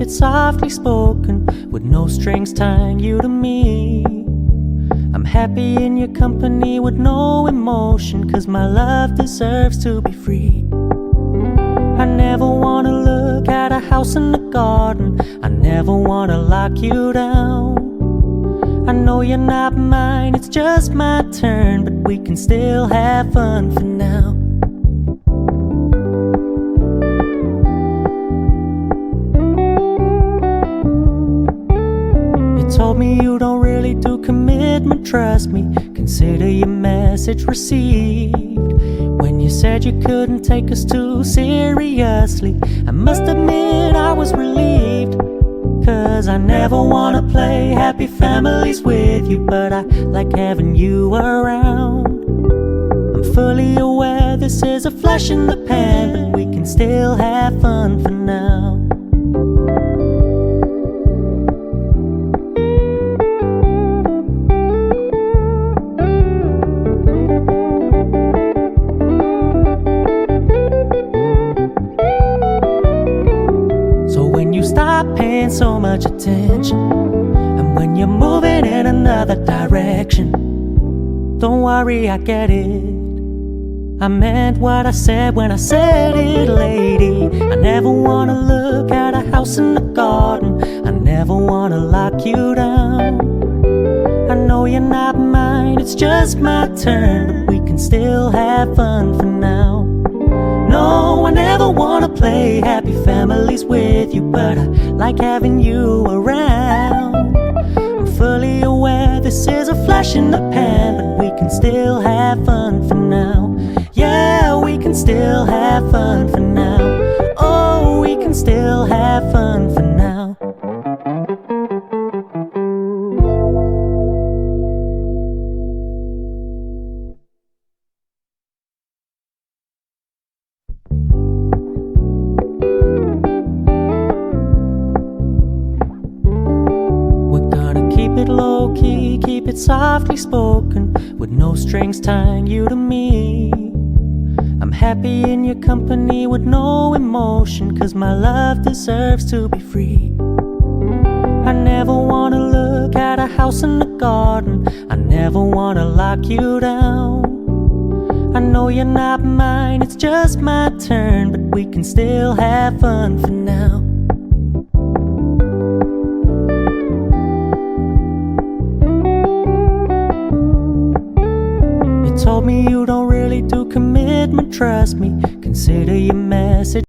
it softly spoken, with no strings tying you to me. I'm happy in your company with no emotion, 'cause my love deserves to be free. I never wanna look at a house in the garden, I never wanna lock you down. I know you're not mine, it's just my turn, but we can still have fun for now. You told me you don't really do commitment, trust me, consider your message received. When you said you couldn't take us too seriously, I must admit I was relieved. 'Cause I never wanna play happy families with you, but I like having you around. I'm fully aware this is a flash in the pan, but we can still have fun for now. Stop paying so much attention, and when you're moving in another direction, don't worry, I get it. I meant what I said when I said it, lady. I never wanna look at a house in the garden, I never wanna lock you down. I know you're not mine, it's just my turn, but we can still have fun for now. No, I never wanna play happy families with you, but I like having you around. I'm fully aware this is a flash in the pan, but we can still have fun for now. Yeah, we can still have fun for now. Oh, we can still have fun for now. Keep it low-key, keep it softly spoken, with no strings tying you to me. I'm happy in your company with no emotion, 'cause my love deserves to be free. I never wanna look at a house in the garden, I never wanna lock you down. I know you're not mine, it's just my turn, but we can still have fun for now. Told me you don't really do commitment, trust me, consider your message